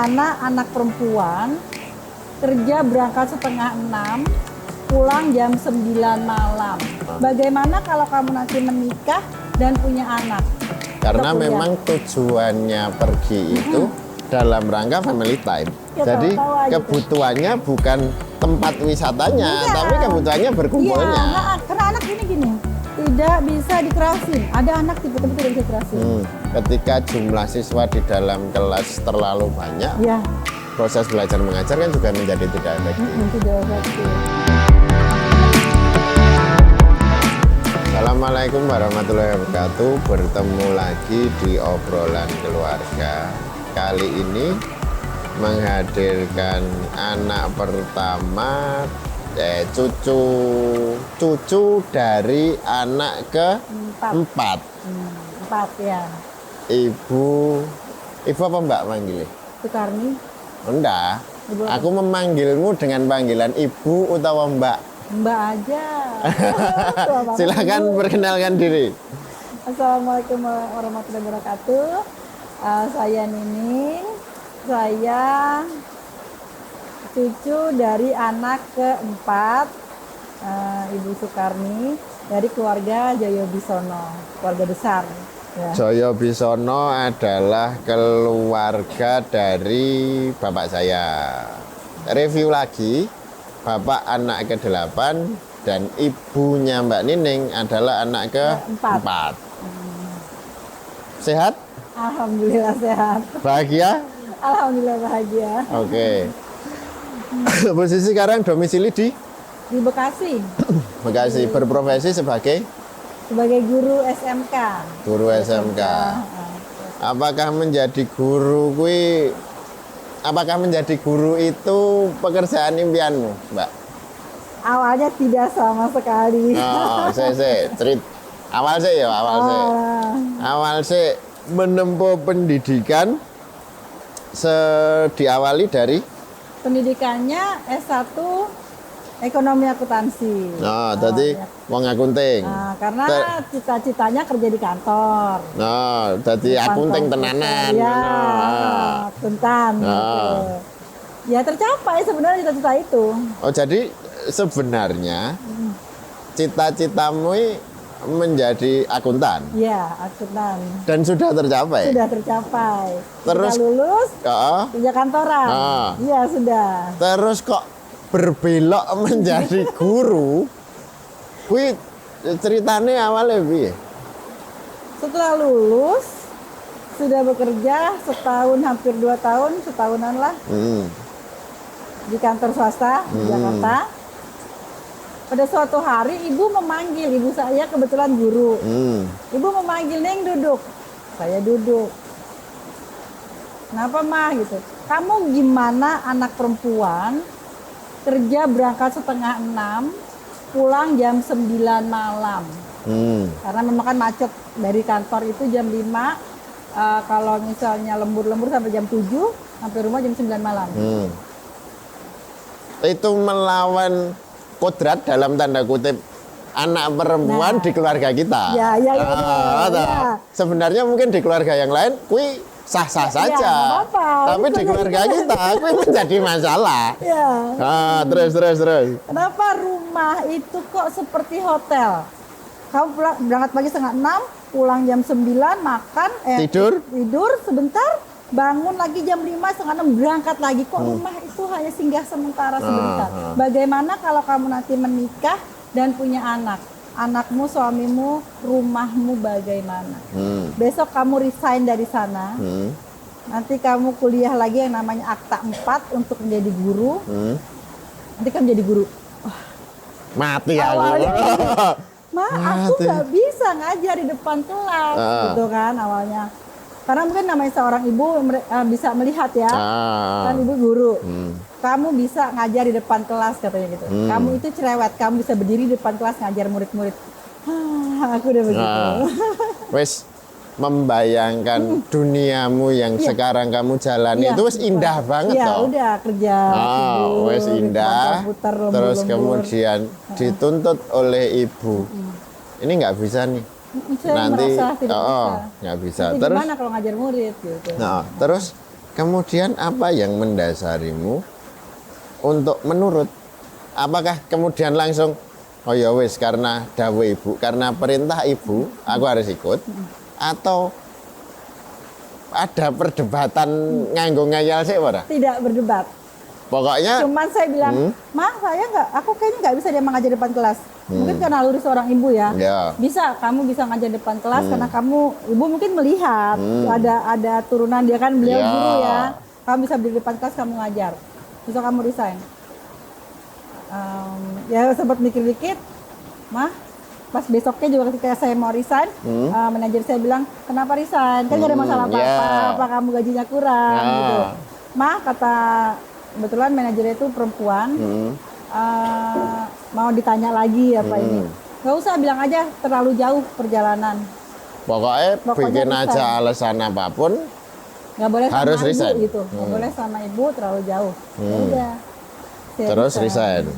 gimana anak perempuan kerja berangkat setengah 6, pulang jam 9 malam. Bagaimana kalau kamu nanti menikah dan punya anak? Karena Kita kuliah. memang tujuannya pergi itu dalam rangka family time. Ya, Jadi tahu-tahu aja kebutuhannya bukan tempat wisatanya, Iya. tapi kebutuhannya berkumpulnya. Iya, karena anak gini tidak bisa dikerasin. Ada anak tipe-tipe tidak bisa dikerasin. Ketika jumlah siswa di dalam kelas terlalu banyak, Ya, proses belajar mengajar kan juga menjadi tidak efektif. tidak efektif. Assalamualaikum warahmatullahi wabarakatuh. Bertemu lagi di obrolan keluarga. Kali ini menghadirkan anak pertama, cucu dari anak keempat. Empat ya. Ibu apa Mbak manggilnya? Sukarni. Enggak. Ibu. Aku memanggilmu dengan panggilan ibu atau Mbak. Mbak aja. Tua banget, Silakan Bu. perkenalkan diri. Assalamualaikum warahmatullahi wabarakatuh. Saya Nining. Saya cucu dari anak keempat, Ibu Sukarni, dari keluarga Joyo Bisono, keluarga besar. Ya. Joyo Bisono adalah keluarga dari bapak saya. Review lagi, bapak anak ke-8 dan ibunya Mbak Nining adalah anak ke-4. Sehat? Alhamdulillah sehat. Bahagia? Alhamdulillah bahagia. Oke. Posisi sekarang domisili di Di Bekasi Bekasi, berprofesi sebagai sebagai guru SMK. guru SMK. Apakah menjadi guru itu pekerjaan impianmu, Mbak? Awalnya tidak sama sekali. Oh, awal sih menempuh pendidikan diawali dari Pendidikannya S1 Ekonomi Akuntansi. nah, tadi wong akunting. Karena cita-citanya kerja di kantor. Nah, tadi akunting tenanan. Ya, Nah. akuntan. Gitu. Ya tercapai sebenarnya cita-cita itu. Oh, jadi sebenarnya cita-citamu menjadi akuntan Ya, akuntan. dan sudah tercapai. Sudah tercapai. Terus sudah lulus Oh, kerja kantoran. Iya, sudah. terus kok berbelok menjadi guru? Kuwi ceritanya awalnya piye? Setelah lulus sudah bekerja setahun, hampir 2 tahun, setahunan lah di kantor swasta di Jakarta. Pada suatu hari ibu saya kebetulan guru. Ibu memanggil, "Neng, duduk." Saya duduk. "Kenapa, Mah?" gitu. "Kamu gimana anak perempuan kerja berangkat setengah 6, pulang jam 9 malam." Karena memang kan macet dari kantor itu jam 5, kalau misalnya lembur-lembur sampai jam 7, sampai rumah jam 9 malam. Itu melawan kodrat dalam tanda kutip anak perempuan di keluarga kita. Ya. Sebenarnya mungkin di keluarga yang lain kui sah-sah saja. nggak apa-apa. Tapi di keluarga kita kui menjadi masalah. Ya. Terus. Kenapa rumah itu kok seperti hotel? Kamu berangkat pagi setengah 6, pulang jam 9, makan, Tidur sebentar, bangun lagi jam 5, setengah 6, berangkat lagi. Kok rumah itu hanya singgah sementara sebentar? Bagaimana kalau kamu nanti menikah dan punya anak? Anakmu, suamimu, rumahmu bagaimana? Besok kamu resign dari sana. Nanti kamu kuliah lagi yang namanya Akta 4 untuk menjadi guru. Nanti kamu jadi guru. mati aku. Aku nggak bisa ngajar di depan kelas, gitu kan awalnya. Karena mungkin namanya seorang ibu bisa melihat ya, kan ibu guru. Kamu bisa ngajar di depan kelas katanya gitu. Kamu itu cerewet, kamu bisa berdiri di depan kelas ngajar murid-murid. Aku udah begitu. Wes membayangkan duniamu yang sekarang kamu jalani itu wes indah banget toh. Udah kerja. Wes indah. Putar, Terus kemudian dituntut oleh ibu. Ini nggak bisa nih. Saya Nanti merasa tidak bisa. nggak bisa. Nanti Terus gimana kalau ngajar murid gitu. terus Kemudian apa yang mendasarimu untuk menurut? Apakah kemudian langsung oh ya wis karena dawuh ibu, karena perintah ibu, aku harus ikut? Atau ada perdebatan nganggo ngayal sih ora? Tidak berdebat. Pokoknya Cuman saya bilang, Ma, aku kayaknya nggak bisa dia mengajar depan kelas. Mungkin karena naluri seorang ibu ya. Ya. Bisa, kamu bisa ngajar depan kelas karena ibu mungkin melihat ada turunan dia kan beliau Ya. guru ya. Kamu bisa berdiri depan kelas, kamu ngajar. Terus kamu resign. Ya sempat mikir dikit, Mah, pas besoknya juga ketika saya mau resign, manajer saya bilang, kenapa resign? Kan gak ada masalah apa-apa, apa kamu gajinya kurang gitu. Mah, kata kebetulan manajernya itu perempuan, mau ditanya lagi apa ini. Gak usah, bilang aja terlalu jauh perjalanan. Pokoknya bikin resign. aja alasan apapun, Gak boleh harus sama resign. ibu gitu, gak boleh sama ibu terlalu jauh. Ya udah. Saya terus resign.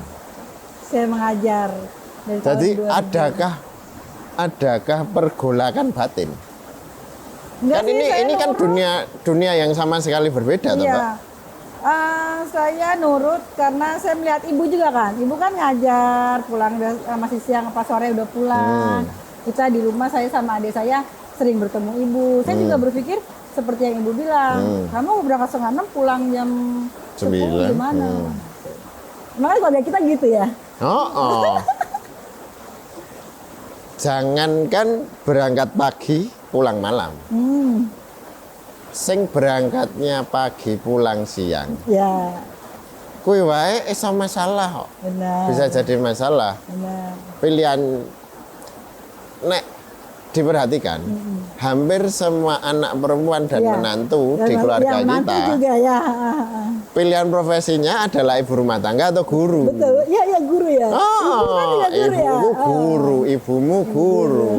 Saya mengajar dari Jadi tahun 2000. adakah pergolakan batin? Enggak Kan sih, saya ini kan nurut. dunia yang sama sekali berbeda, toh, Mbak? Iya. Saya nurut karena saya melihat ibu juga kan. Ibu kan ngajar, pulang masih siang apa sore udah pulang. Kita di rumah, saya sama adik saya sering bertemu ibu. Saya juga berpikir seperti yang ibu bilang, kamu berangkat 5:30 pulang jam 10 9. gimana? Makanya keluarga kita gitu ya. Oh. Jangankan berangkat pagi, pulang malam. Sing berangkatnya pagi, pulang siang. Ya, Kuwi wae iso masalah kok. benar. Bisa jadi masalah. Benar. Pilihan nek diperhatikan, hampir semua anak perempuan dan Iya. menantu Dan di keluarga menantu kita, juga ya. pilihan profesinya adalah ibu rumah tangga atau guru. Betul. Ya guru ya. Ibu kan juga guru ya. Ibumu guru, ibumu guru.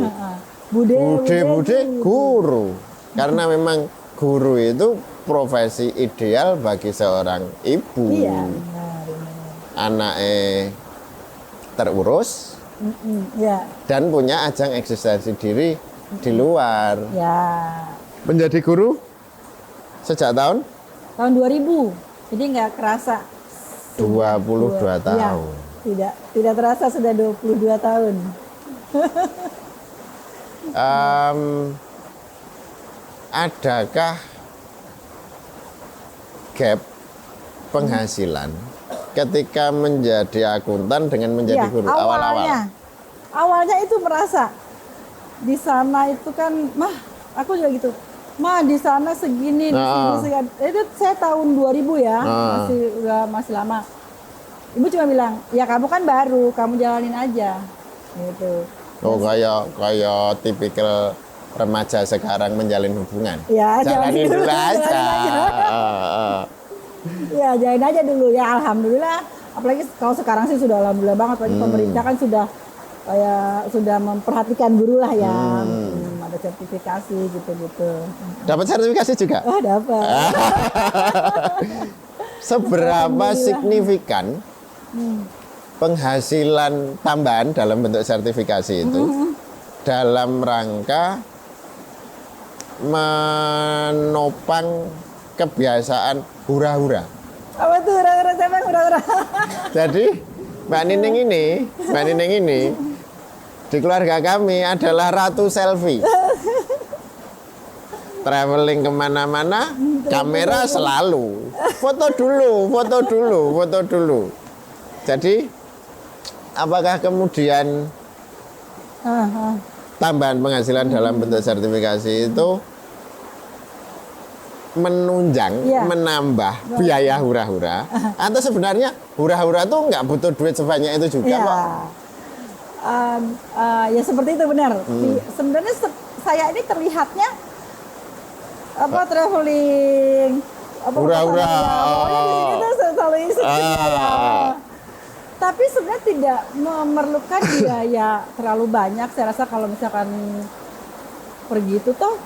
Bude guru. Karena memang guru itu profesi ideal bagi seorang ibu. Iya, benar. Anaknya terurus Ya, dan punya ajang eksistensi diri di luar. ya. Menjadi guru sejak tahun Tahun 2000. Jadi nggak kerasa. 22 Ya, tahun. tidak terasa sudah 22 tahun. Adakah gap penghasilan ketika menjadi akuntan dengan menjadi Ya, guru awal-awal? awalnya itu merasa di sana itu kan, Mah, aku juga gitu. Mah, di sana segini, di sini segini. Itu saya tahun 2000 ya, masih lama. Ibu cuma bilang, ya kamu kan baru, kamu jalanin aja, gitu. Oh, kayak tipikal remaja sekarang menjalin hubungan. Ya, Jalanin dulu aja. jalanin aja. Ya, jalanin aja dulu ya, alhamdulillah. Apalagi kalau sekarang sih sudah alhamdulillah banget, apalagi pemerintah kan sudah memperhatikan guru lah ya. Ada sertifikasi gitu-gitu. Dapat sertifikasi juga? Oh, dapat. Seberapa signifikan penghasilan tambahan dalam bentuk sertifikasi itu dalam rangka menopang kebiasaan hura-hura? Apa tuh hura-hura, siapa yang hura-hura? Jadi Mbak Nining ini di keluarga kami adalah ratu selfie. Traveling kemana-mana, kamera selalu. Foto dulu. Jadi, apakah kemudian tambahan penghasilan dalam bentuk sertifikasi itu menunjang, menambah biaya hura-hura? Atau sebenarnya hura-hura tuh nggak butuh duit sebanyak itu juga kok? Ya seperti itu benar. Sebenarnya saya ini terlihatnya traveling hura-hura. Pokoknya di sini tuh selalu isi ya. Tapi sebenarnya tidak memerlukan biaya terlalu banyak. Saya rasa kalau misalkan pergi itu toh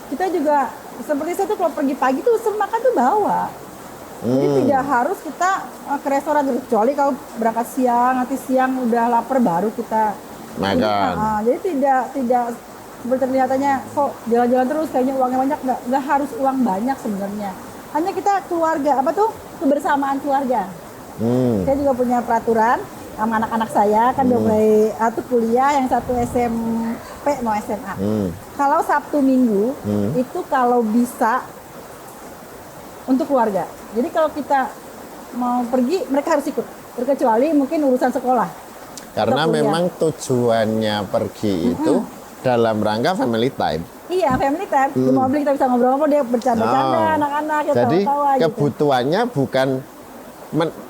kita juga seperti saya tuh kalau pergi pagi tuh makan tuh bawa. Jadi tidak harus kita ke restoran, kecuali kalau berangkat siang, nanti siang udah lapar baru kita makan. Jadi tidak seperti kelihatannya kok jalan-jalan terus kayaknya uangnya banyak, nggak harus uang banyak sebenarnya. Hanya kita keluarga, apa tuh, kebersamaan keluarga. Saya juga punya peraturan sama anak-anak saya, kan udah mulai satu kuliah, yang satu SMP mau SMA. Kalau Sabtu Minggu itu kalau bisa untuk keluarga. Jadi kalau kita mau pergi, mereka harus ikut. Terkecuali mungkin urusan sekolah. Karena atau kuliah. memang tujuannya pergi itu dalam rangka family time. Iya, family time. Di mobil kita bisa ngobrol-ngobrol, dia bercanda-canda, anak-anak, kita Jadi tawa-tawa gitu. kebutuhannya bukan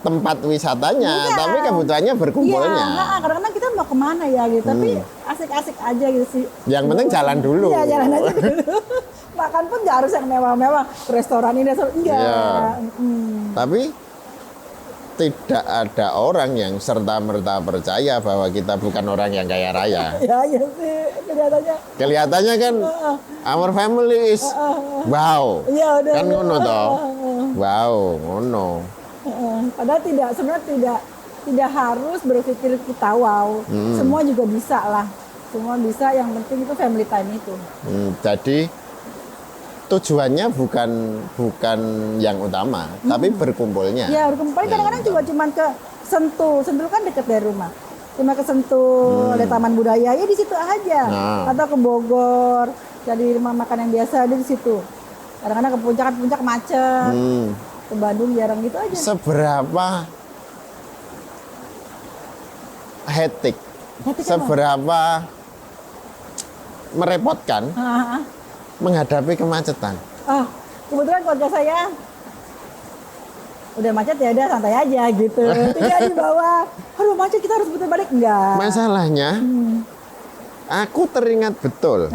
tempat wisatanya, Iya. tapi kebutuhannya berkumpulnya. Iya, kadang-kadang kita mau kemana ya gitu, tapi asik-asik aja gitu sih. Yang penting jalan dulu. Iya, jalan aja dulu. Makan pun nggak harus yang mewah-mewah, restoran ini, restoran enggak. Iya. Tapi tidak ada orang yang serta-merta percaya bahwa kita bukan orang yang kaya raya. Ya, iya sih, kelihatannya. Kelihatannya kan our family is wow. Iya, udah. Kan ngono toh. Wow, ngono. Padahal sebenarnya tidak harus berpikir kita wow. Semua juga bisa lah. Semua bisa, yang penting itu family time itu. Jadi tujuannya bukan yang utama, tapi berkumpulnya. Ya, berkumpul kadang-kadang juga cuman ke Sentul. Sentul kan dekat dari rumah. Cuma ke Sentul, ada taman budaya, ya di situ aja. Atau ke Bogor, jadi rumah makan yang biasa ada di situ. Kadang-kadang ke puncak macet. Ke Bandung jarang gitu aja. Seberapa hektik, seberapa merepotkan menghadapi kemacetan. Kebetulan keluarga saya udah macet ya udah santai aja gitu. Tidak di bawah, aduh macet kita harus putar balik, enggak. Masalahnya, aku teringat betul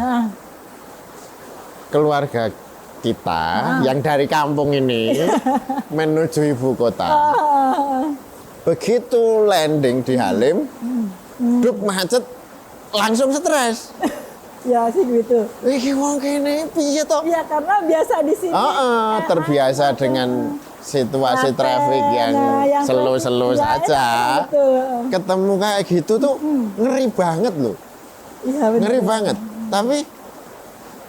keluarga kita yang dari kampung ini menuju ibu kota. Begitu landing di Halim, duk macet, langsung stres. Ya sih gitu. Iki wong kene piye to? Iya, karena biasa di sini. Terbiasa dengan situasi traffic yang slow-slow saja. Ketemu kayak gitu tuh ngeri banget loh. Iya, bener. Ngeri banget. Tapi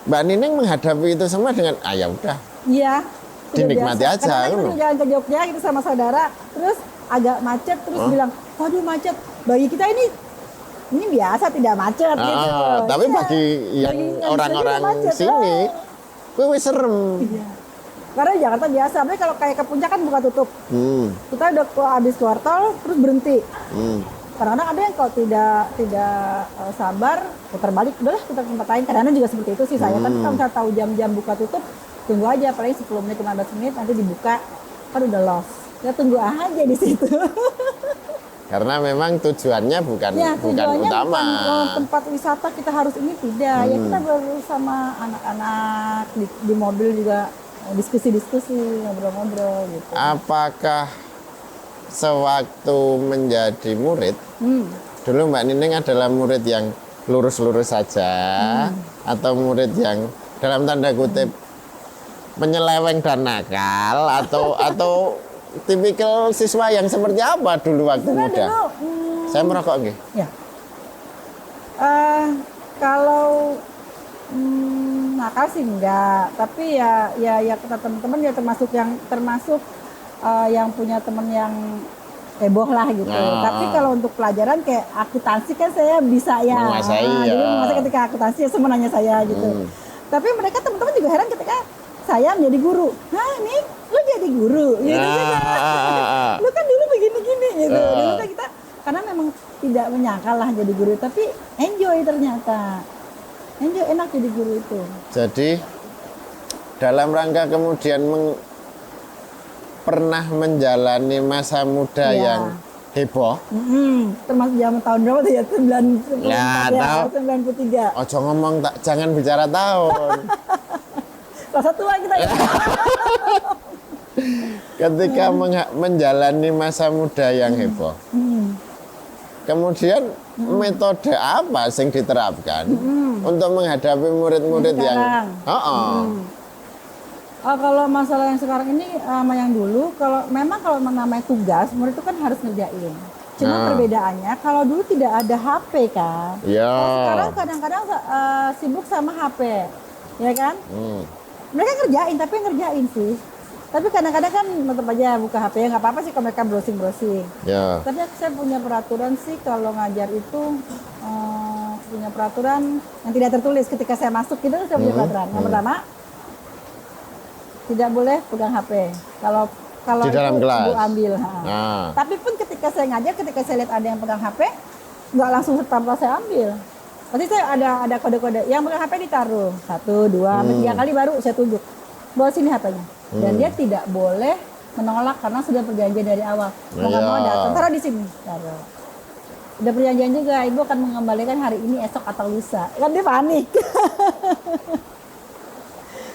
Mbak Nining menghadapi itu semua dengan ya udah. Iya. Dinikmati aja. Kadang-kadang kita jalan ke Jogja gitu sama saudara, terus agak macet, terus bilang, waduh macet. Bagi kita ini biasa tidak macet gitu. Tapi bagi yang orang-orang sini, kuwi serem. Iya. Karena di Jakarta biasa, tapi kalau kayak ke puncak kan buka tutup. Kita udah habis keluar tol, terus berhenti. Kadang-kadang ada yang kalau tidak sabar, putar balik, udahlah kita ke tempat lain. Kadang-kadang juga seperti itu sih saya. Tapi kalau misalnya tahu jam-jam buka tutup, tunggu aja, paling 10 menit, 15 menit, nanti dibuka, kan udah lost. Ya tunggu aja di situ. Karena memang tujuannya bukan utama. Bukan tempat wisata kita harus ini, tidak. Ya kita bersama anak-anak di mobil juga diskusi-diskusi, ngobrol-ngobrol gitu. Apakah sewaktu menjadi murid, dulu Mbak Nining adalah murid yang lurus-lurus saja, atau murid yang dalam tanda kutip menyeleweng dan nakal, atau tipikal siswa yang seperti apa dulu waktu muda? Saya merokok nggih. Ya. Kalau nakal sih enggak, tapi ya kata teman-teman ya termasuk yang punya teman yang heboh lah gitu. Tapi kalau untuk pelajaran kayak akuntansi kan saya bisa ya. Menguasai Jadi menguasai ketika akuntansi ya semua nanya saya gitu. Tapi mereka teman-teman juga heran ketika saya menjadi guru. Hah nih, lu jadi guru? Gitu. Lu kan dulu begini-gini gitu. Dulu kan kita, karena memang tidak menyangka lah jadi guru, tapi enjoy ternyata. Enjoy, enak jadi guru itu. Jadi dalam rangka kemudian pernah menjalani masa muda yang heboh. Termasuk zaman tahun berapa tuh ya? 93. Ojo ngomong jangan bicara tahun. Rasa tua kita ya. Ketika menjalani masa muda yang heboh. Kemudian metode apa yang diterapkan untuk menghadapi murid-murid yang kalau masalah yang sekarang ini sama yang dulu, kalau namanya tugas, murid itu kan harus ngerjain. Cuma Nah. perbedaannya kalau dulu tidak ada HP kan. Ya. Kalau sekarang kadang-kadang sibuk sama HP, ya kan? Hmm. Mereka ngerjain, tapi ngerjain sih. Tapi kadang-kadang kan tetap aja buka HP ya, nggak apa-apa sih kalau mereka browsing-browsing. Ya. Tapi saya punya peraturan sih kalau ngajar itu punya peraturan yang tidak tertulis ketika saya masuk gitu saya punya peraturan. Yang pertama tidak boleh pegang HP. Kalau Di dalam itu kelas? ibu ambil. Nah. Tapi pun ketika saya ngajar, ketika saya lihat ada yang pegang HP, nggak langsung serta-merta saya ambil. Pasti saya ada kode-kode. Yang pegang HP ditaruh 1, 2, 3 kali baru saya tunjuk. Bawa sini HP-nya. Dan dia tidak boleh menolak karena sudah perjanjian dari awal. Mau nggak mau Iya. datang, taruh di sini. Taruh. Udah perjanjian juga, ibu akan mengembalikan hari ini, esok atau lusa. Kan dia panik.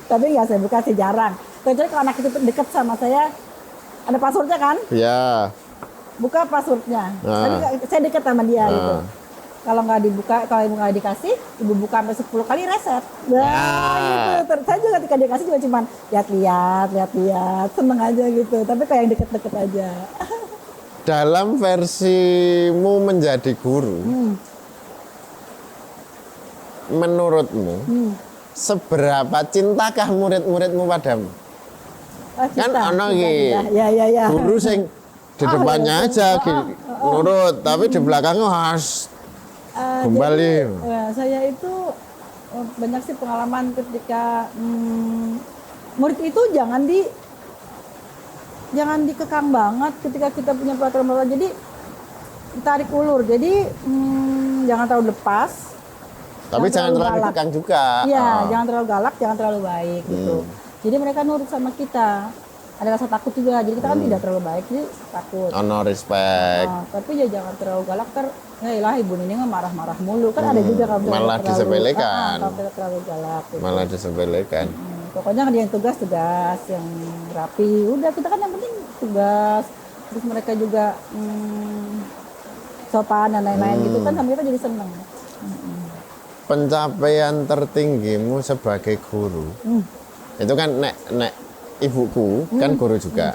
Tapi nggak saya buka sih, jarang. Kecuali kalau anak itu dekat sama saya, ada passwordnya kan? Ya. Buka passwordnya. Ah. Tapi saya dekat sama dia gitu. Ah. Kalau nggak dibuka, kalau ibu nggak dikasih, ibu buka sampai 10 kali reset. Nah, gitu. Saya juga ketika dikasih juga cuman lihat-lihat, seneng aja gitu. Tapi kayak yang deket-deket aja. Dalam versimu menjadi guru, menurutmu seberapa cintakah murid-muridmu padamu? Oh, Kan kita, ono kita, iki kita. Ya. guru sing di Oh, depannya iya, aja nurut, tapi di belakangnya harus kembali. Jadi, saya itu banyak sih pengalaman ketika murid itu jangan dikekang banget ketika kita punya peraturan. Jadi tarik ulur. Jadi jangan terlalu lepas. Tapi jangan terlalu galak. dikekang juga. Iya, jangan terlalu galak, jangan terlalu baik gitu. Jadi mereka nurut sama kita. Ada rasa takut juga. Jadi kita kan tidak terlalu baik, jadi takut. Ono respect. Tapi ya jangan terlalu galak, ya lah ibu ini nggak marah-marah mulu. Kan ada juga kalau Malah terlalu- disepelekan. kalau kita terlalu galak. Gitu. Malah disepelekan. Pokoknya dia yang tugas yang rapi. Udah kita kan yang penting tugas. Terus mereka juga sopan dan lain-lain gitu kan, sama kita jadi seneng. Pencapaian tertinggimu sebagai guru. Itu kan nek ibuku kan guru juga.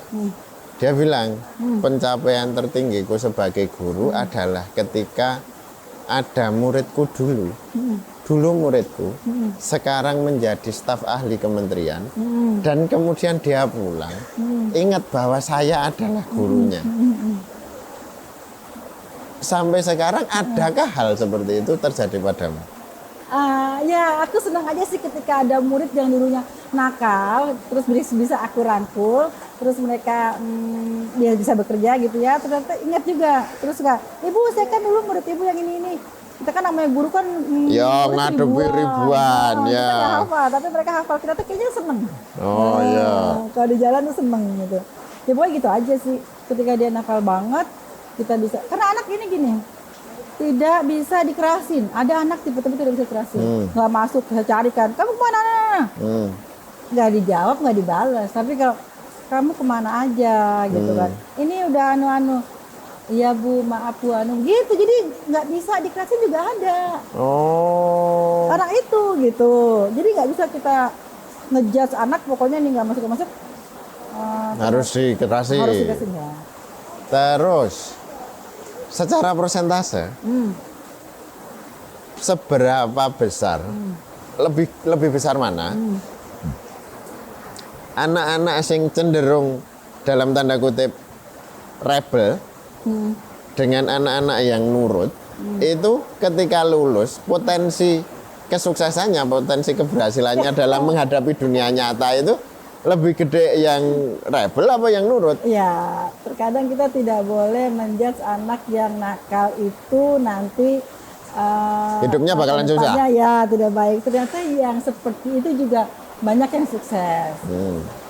Dia bilang pencapaian tertinggiku sebagai guru adalah ketika ada muridku dulu. Dulu muridku, sekarang menjadi staf ahli kementerian, dan kemudian dia pulang, ingat bahwa saya adalah gurunya. Sampai sekarang adakah hal seperti itu terjadi padamu? Ya aku senang aja sih ketika ada murid yang dulunya nakal, terus bisa aku rangkul, terus mereka dia bisa bekerja gitu ya, ternyata ingat juga, terus enggak, ibu saya kan dulu murid ibu yang ini. Kita kan namanya guru kan Ya, murid ngadepi ribuan, Kita ya. nggak hafal, tapi mereka hafal, kita tuh kayaknya seneng. Oh, ya. Kalau di jalan tuh seneng gitu. Ya pokoknya gitu aja sih, ketika dia nakal banget, kita bisa, karena anak ini gini, tidak bisa dikerasin. Ada anak tipe-tipe tidak bisa dikerasin. Nggak masuk, saya carikan, kamu kemana? Nggak dijawab, nggak dibalas. Tapi kalau kamu kemana aja gitu kan. Ini udah anu-anu. Iya bu, maaf bu, anu gitu. Jadi nggak bisa dikerasin juga ada. Oh. Anak itu gitu. Jadi nggak bisa kita ngejudge anak, pokoknya nih nggak masuk. Harus dikerasin. Harus dikerasin ya. Terus secara persentase seberapa besar lebih besar mana anak-anak yang cenderung dalam tanda kutip rebel dengan anak-anak yang nurut itu ketika lulus potensi kesuksesannya, potensi keberhasilannya dalam menghadapi dunia nyata itu lebih gede yang rebel apa yang nurut? Ya, terkadang kita tidak boleh menjudge anak yang nakal itu nanti Hidupnya bakalan susah. depannya ya tidak baik. Ternyata yang seperti itu juga banyak yang sukses.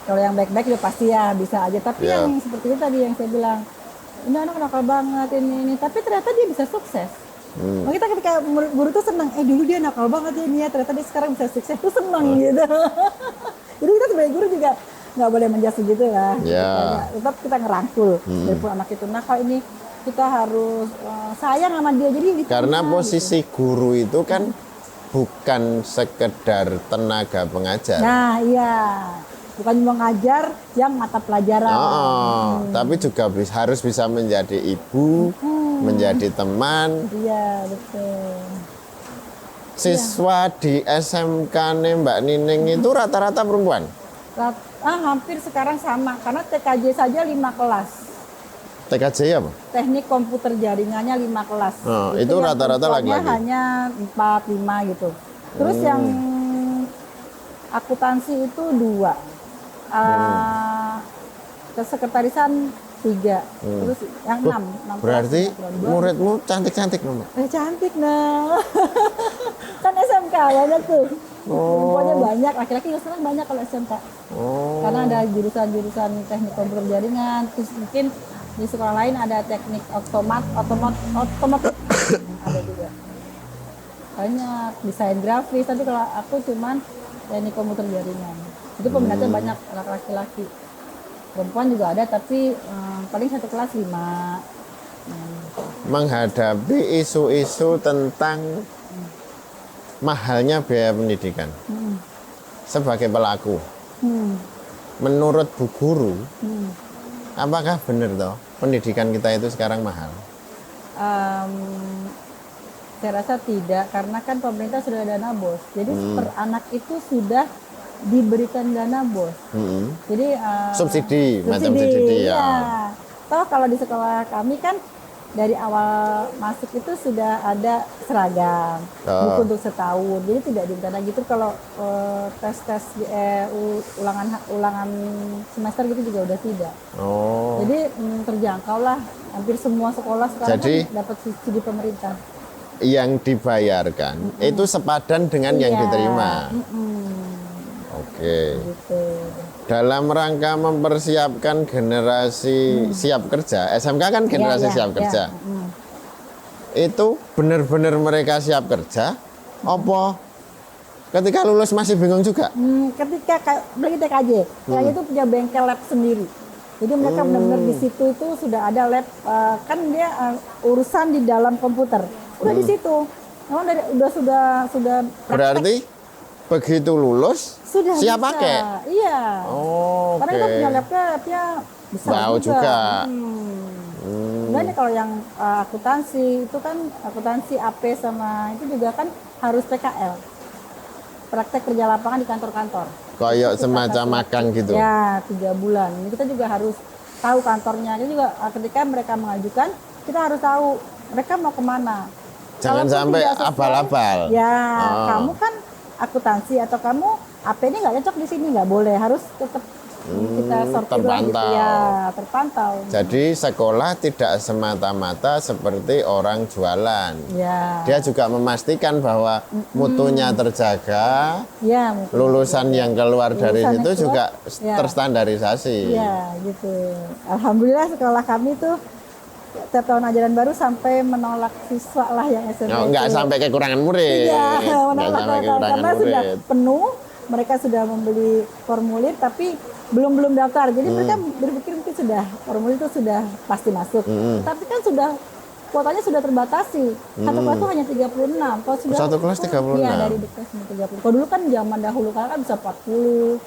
Kalau yang baik-baik ya pasti ya bisa aja. Tapi Ya. yang seperti itu tadi yang saya bilang, ini anak nakal banget ini. Tapi ternyata dia bisa sukses. Nah, kita ketika guru tuh senang, dulu dia nakal banget ini ya, ternyata dia sekarang bisa sukses tuh senang gitu. Jadi kita sebagai guru juga nggak boleh menjudge gitu lah. Ya. Tetap kita ngerangkul. Walaupun anak itu nakal ini kita harus sayang sama dia. Jadi Karena diterima, posisi guru itu kan bukan sekedar tenaga pengajar. Nah iya, bukan mengajar yang mata pelajaran. Tapi juga harus bisa menjadi ibu, menjadi teman. Iya, betul. Siswa di SMK Mbak Nining itu rata-rata perempuan. Hampir sekarang sama karena TKJ saja 5 kelas. TKJ apa? Teknik komputer jaringannya 5 kelas. Oh, itu yang rata-rata perempuannya laki-laki? hanya 4, 5 gitu. Terus yang akuntansi itu 2. Kesekretarisan 3. Terus yang 6. Berarti muridmu cantik-cantik nomor. Cantik nah. Kan SMK banyak tuh. Perempuannya banyak, laki-laki juga senang banyak kalau SMK. Oh. Karena ada jurusan-jurusan teknik komputer jaringan, terus mungkin di sekolah lain ada teknik otomotif ada juga. Banyak desain grafis, tapi kalau aku cuman teknik komputer jaringan. Itu peminatnya banyak laki-laki. Perempuan juga ada, tapi paling satu kelas 5. Menghadapi isu-isu tentang mahalnya biaya pendidikan. Sebagai pelaku, menurut Bu Guru, apakah benar toh pendidikan kita itu sekarang mahal? Saya rasa tidak, karena kan pemerintah sudah ada dana BOS. Jadi per anak itu sudah diberikan dana BOS. Jadi Subsidi, macam subsidi ya. Toh kalau di sekolah kami kan dari awal masuk itu sudah ada seragam, buku untuk setahun. Jadi tidak diberikan lagi. Itu kalau tes ulangan semester gitu juga udah tidak. Oh. Jadi terjangkau lah, hampir semua sekolah sekarang Jadi, kan dapat subsidi pemerintah. Yang dibayarkan itu sepadan dengan yang diterima. Oke. Gitu. Dalam rangka mempersiapkan generasi siap kerja, SMK kan generasi siap kerja. Itu benar-benar mereka siap kerja, apa ketika lulus masih bingung juga? Ketika beli TKJ, TKJ itu punya bengkel lab sendiri. Jadi mereka benar-benar di situ itu sudah ada lab, kan dia urusan di dalam komputer. Udah di situ. Memang sudah praktek. Berarti begitu lulus Sudah siap bisa. pakai. Iya. Oh, Karena kita punya labnya besar Bau juga. Sebenarnya kalau yang akuntansi itu kan akuntansi AP sama itu juga kan harus PKL. Praktek kerja lapangan di kantor-kantor. Kayak semacam magang gitu. Ya, 3 bulan. Ini kita juga harus tahu kantornya. Jadi juga ketika mereka mengajukan, kita harus tahu mereka mau kemana. Jangan Kalaupun sampai tidak sesuai, abal-abal. Ya, kamu kan akuntansi atau kamu AP ini nggak cocok di sini, nggak boleh, harus tetap kita sortir terpantau. gitu ya, terpantau. Jadi sekolah tidak semata-mata seperti orang jualan. Ya. Dia juga memastikan bahwa mutunya terjaga, Ya, lulusan yang keluar dari Lulusan yang situ juga keluar, ya. terstandarisasi. ya gitu. Alhamdulillah sekolah kami tuh setiap tahun ajaran baru sampai menolak siswa lah yang SMP. Oh, nggak itu. sampai kekurangan murid. Iya, Nggak menolak sampai kekurangan karena sudah murid. penuh. Mereka sudah membeli formulir tapi belum daftar. Jadi mereka berpikir mungkin sudah formulir itu sudah pasti masuk. Tapi kan sudah kuotanya sudah terbatasi. Satu kelas itu hanya 36. Kalau sudah Satu kelas 36? Iya, dari kelas 30. Kalau dulu kan zaman dahulu kan bisa 40.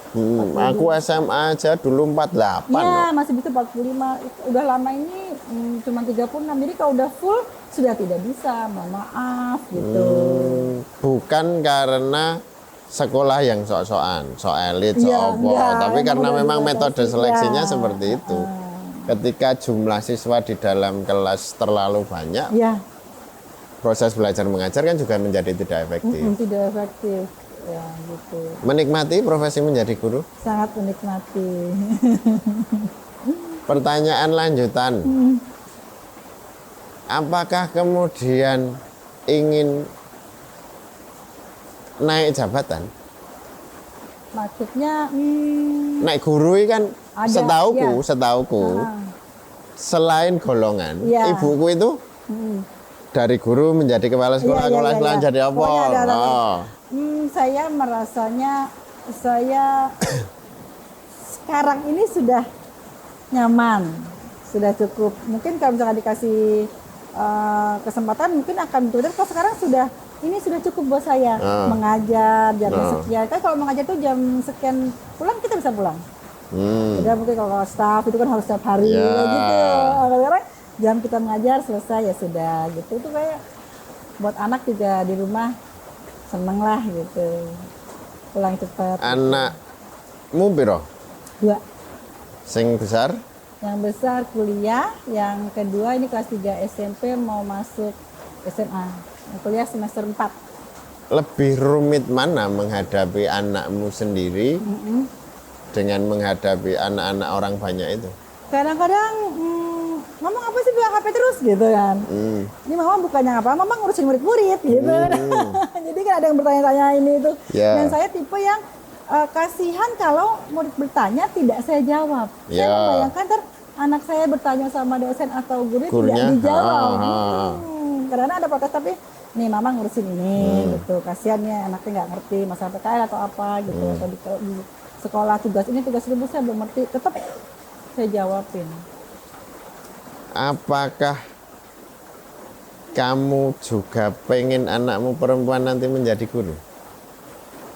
Aku SMA aja dulu 48. Ya, loh. masih bisa 45. Udah lama ini cuma 36. Jadi kalau udah full sudah tidak bisa. Mohon maaf gitu. Bukan karena sekolah yang sok-sokan, sok elit, sok Iya, apa, enggak, tapi emang karena udah memang metode dibatasi. seleksinya Ya. seperti itu. Ketika jumlah siswa di dalam kelas terlalu banyak, Ya, proses belajar mengajar kan juga menjadi tidak efektif. tidak efektif. Ya, gitu. Menikmati profesi menjadi guru? Sangat menikmati. Pertanyaan lanjutan. Apakah kemudian ingin naik jabatan? Maksudnya Naik guru ini kan Ada, setauku, selain golongan, Iya. ibuku itu dari guru menjadi kepala sekolah, Iya, kepala iya, sekolah iya. jadi apa? Pokoknya ada. Oh. Saya merasanya saya sekarang ini sudah nyaman, sudah cukup. Mungkin kalau misalnya dikasih kesempatan mungkin akan betul. Kalau sekarang ini sudah cukup buat saya mengajar jamnya sekian. Kan kalau mengajar tuh jam sekian pulang kita bisa pulang. Jadi mungkin kalau staff itu kan harus setiap hari Ya. gitu. Sekarang jam kita mengajar selesai ya sudah gitu. Itu kayak buat anak juga di rumah seneng lah gitu, pulang cepat. Anakmu piro? 2. Sing besar? Yang besar kuliah, yang kedua ini kelas 3 SMP mau masuk SMA. Yang kuliah semester 4. Lebih rumit mana menghadapi anakmu sendiri dengan menghadapi anak-anak orang banyak itu? Kadang-kadang mama apa sih bilang HP terus gitu kan. Ini mama bukannya apa, mama ngurusin murid-murid gitu. Jadi kan ada yang bertanya-tanya ini itu. Ya. Dan saya tipe yang kasihan kalau murid bertanya tidak saya jawab. Saya Ya. membayangkan anak saya bertanya sama dosen atau guru Gurunya, tidak dijawab. ha. Karena ada protes tapi nih mama ngurusin ini gitu. Kasihan ya anaknya nggak ngerti masalah PKL atau apa gitu atau di sekolah tugas ini tugas ibu saya belum ngerti, tetap saya jawabin. Apakah kamu juga pengen anakmu perempuan nanti menjadi guru?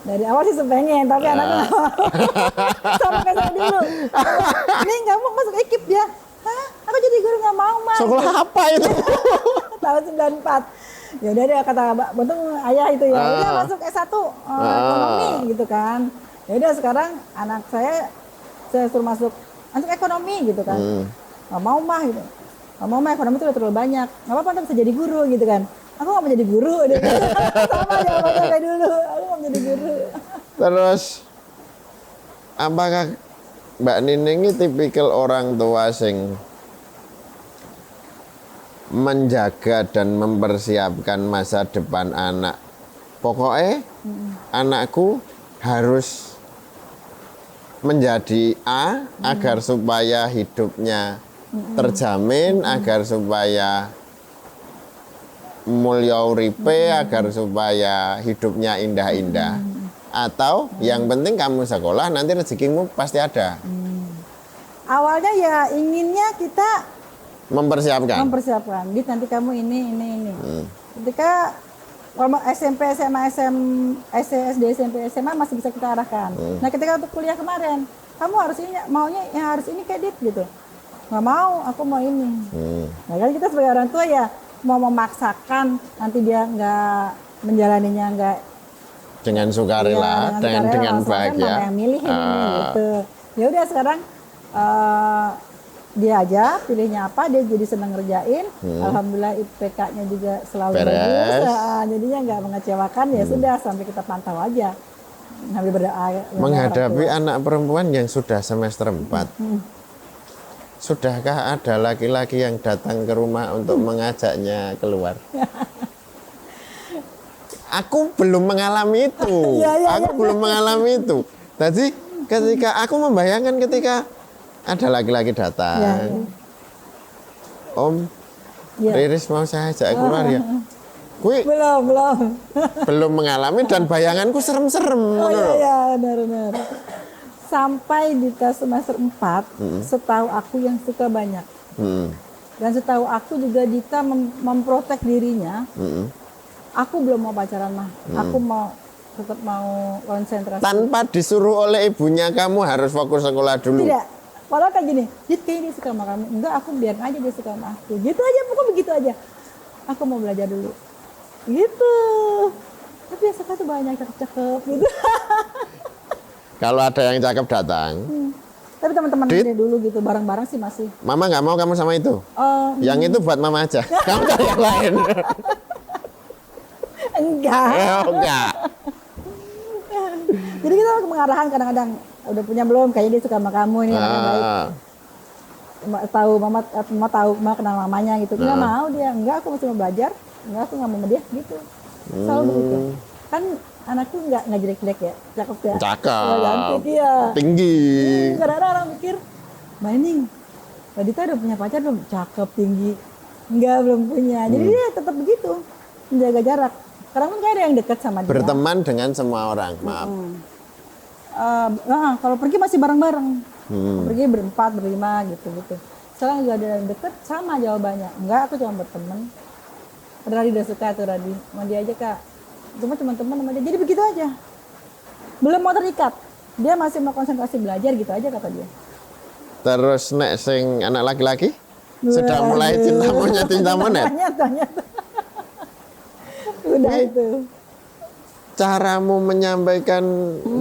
Dari awal sih sepengen, tapi anaknya nggak mau. Sama kayak saya dulu. Nih kamu masuk ekip ya? Hah? Aku jadi guru nggak mau mas. Sekolah apa itu? Tahun 94. Ya udah deh kata Buntung ayah itu ya. Udah masuk S1 ekonomi gitu kan. Ya udah sekarang anak saya suruh masuk ekonomi gitu kan. Nggak mau mah gitu. Nggak mau mah ekonomi itu udah terlalu banyak. Nggak apa-apa ntar bisa jadi guru gitu kan. Aku nggak mau jadi guru. Sama jawabannya kayak dulu. Aku nggak mau jadi guru. Terus, apakah Mbak Nining ini tipikal orang tua sing menjaga dan mempersiapkan masa depan anak? Pokoknya anakku harus menjadi A agar supaya hidupnya terjamin, agar supaya mulya uripe, agar supaya hidupnya indah-indah. Atau yang penting kamu sekolah, nanti rezekimu pasti ada. Awalnya ya inginnya kita Mempersiapkan. Dit nanti kamu ini. Ketika SMP, SMA, SD, SMP, SMA masih bisa kita arahkan. Nah ketika untuk kuliah kemarin, kamu harus ini, maunya yang harus ini kayak Dit gitu. Nggak mau, aku mau ini. Nah kan kita sebagai orang tua ya mau memaksakan nanti dia nggak menjalaninya nggak Dengan sukarela, dengan bahagia. Yang milih ini gitu. Ya udah sekarang dia aja pilihnya apa, dia jadi senang ngerjain. Alhamdulillah IPK-nya juga selalu Beres. bagus. Jadinya nggak mengecewakan, ya sudah sampai kita pantau aja. Sambil berdoa. Menghadapi anak perempuan yang sudah semester 4. Sudahkah ada laki-laki yang datang ke rumah untuk mengajaknya keluar? Aku belum mengalami itu. Aku belum mengalami itu. Jadi ketika aku membayangkan ketika ada laki-laki datang, Om, Riris mau saya ajak keluar ya. Kui belum mengalami dan bayanganku serem-serem. Iya, benar. Sampai di tes semester 4, setahu aku yang suka banyak. Dan setahu aku juga Dita memprotek dirinya. Aku belum mau pacaran mah. Aku tetap mau konsentrasi. Tanpa disuruh oleh ibunya, kamu harus fokus sekolah dulu. Tidak. Padahal kayak gini, Dit kayaknya dia suka sama kamu. Enggak, aku biarin aja dia suka sama aku. Gitu aja, pokoknya begitu aja. Aku mau belajar dulu. Gitu. Tapi ya sekarang tuh banyak cakep-cakep gitu. Kalau ada yang cakep datang. Tapi teman-teman ini dulu gitu, bareng-bareng sih masih. Mama nggak mau kamu sama itu? Yang itu buat mama aja. Kamu cari yang lain. Enggak. Enggak. Jadi kita pengarahan kadang-kadang udah punya belum, kayaknya dia suka sama kamu ini anaknya baik. Tahu mama tahu mama kenal mamanya gitu. Enggak mau dia. Enggak, aku masih mau belajar. Enggak, aku nggak mau sama dia gitu. Selalu begitu. Kan anakku nggak jelek-jelek ya, cakep ya. Cakep. Cantik ya. Tinggi. Kadang-kadang orang mikir, Mbak Nining, Mbak Dita udah punya pacar belum? Cakep, tinggi. Enggak, belum punya. Jadi dia tetap begitu, menjaga jarak. Karena kan kayak ada yang dekat sama dia. Berteman dengan semua orang, maaf. Kalau pergi masih bareng-bareng. Pergi berempat, berlima gitu-gitu. Sekarang juga ada yang deket, sama jawabannya. Enggak, aku cuma berteman. Radi udah suka tuh Radi. Sama dia aja Kak. Cuma teman-teman sama dia. Jadi begitu aja. Belum mau terikat. Dia masih mau konsentrasi belajar gitu aja kata dia. Terus nek sing anak laki-laki? Sudah mulai cinta monyet, cinta monyet. Ternyata. Udah itu. Caramu menyampaikan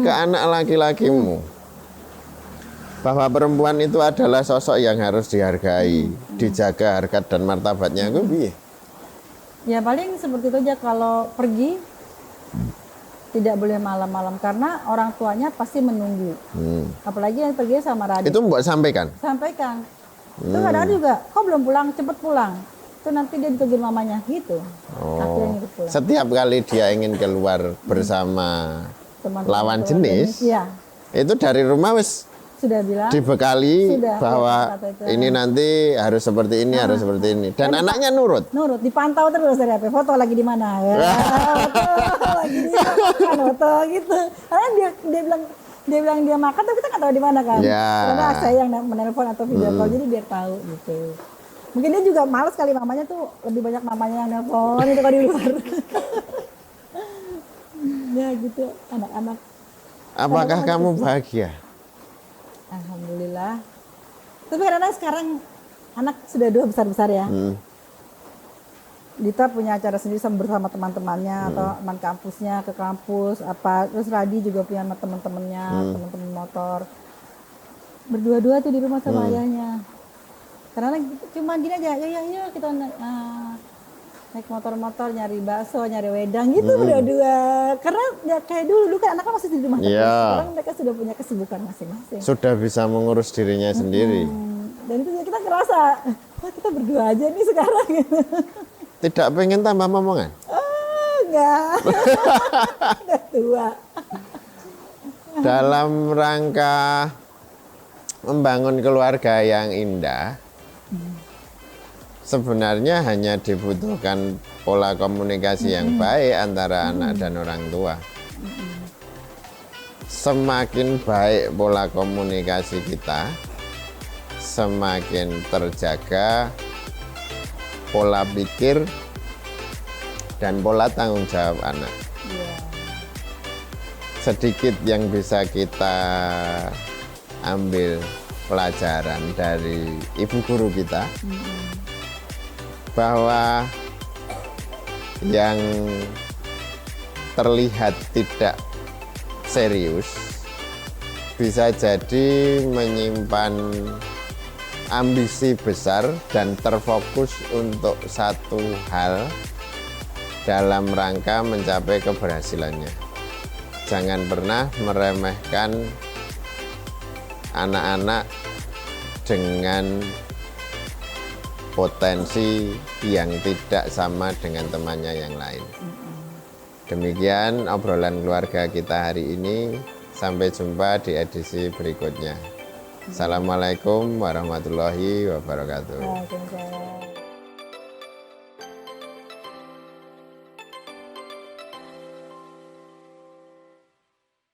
ke anak laki-lakimu bahwa perempuan itu adalah sosok yang harus dihargai, dijaga harkat dan martabatnya, gue piye? Ya paling seperti itu aja, kalau pergi tidak boleh malam-malam karena orang tuanya pasti menunggu. Apalagi yang pergi sama Radit. Itu mbok sampaikan. Sampaikan. Itu kadang juga, kok belum pulang, cepet pulang. Itu nanti dia ditungguin mamanya gitu. Akhirnya ikut pulang. Setiap kali dia ingin keluar bersama Teman-teman lawan keluarga jenis, Iya, itu dari rumah wis sudah bilang. dibekali Sudah, bahwa ya, kata itu. ini nanti harus seperti ini, harus seperti ini. Dan anaknya nurut. Nurut, dipantau terus dari HP, foto lagi di mana ya. Foto lagi di mana, foto gitu. Karena dia bilang dia makan, tapi kita nggak tahu di mana kan. Ya. Karena saya yang menelpon atau video call, jadi biar tahu gitu. Mungkin dia juga males kali, mamanya tuh lebih banyak mamanya yang nelpon itu kalau di luar. Ya gitu, anak-anak. Apakah kamu bahagia? Alhamdulillah. Tapi karena sekarang anak sudah 2 besar-besar ya. Dita punya acara sendiri bersama teman-temannya atau teman kampusnya ke kampus apa. Terus Radi juga punya sama teman-temannya, teman-teman motor. Berdua-dua tuh di rumah sama ayahnya. Karena cuma gini aja, yuk kita naik motor-motor nyari bakso, nyari wedang gitu berdua. Karena ya, kayak dulu kan anaknya masih di rumah terus. Sekarang mereka sudah punya kesibukan masing-masing. Sudah bisa mengurus dirinya sendiri. Dan itu kita ngerasa, wah kita berdua aja nih sekarang. Tidak pengen tambah momongan? Enggak. Udah tua. Dalam rangka membangun keluarga yang indah, sebenarnya hanya dibutuhkan pola komunikasi yang baik antara anak dan orang tua. Semakin baik pola komunikasi kita, semakin terjaga pola pikir dan pola tanggung jawab anak. Sedikit yang bisa kita ambil pelajaran dari ibu guru kita, bahwa yang terlihat tidak serius bisa jadi menyimpan ambisi besar dan terfokus untuk satu hal dalam rangka mencapai keberhasilannya. Jangan pernah meremehkan anak-anak dengan potensi yang tidak sama dengan temannya yang lain. Demikian obrolan keluarga kita hari ini. Sampai jumpa di edisi berikutnya. Assalamualaikum warahmatullahi wabarakatuh. Waalaikumsalam.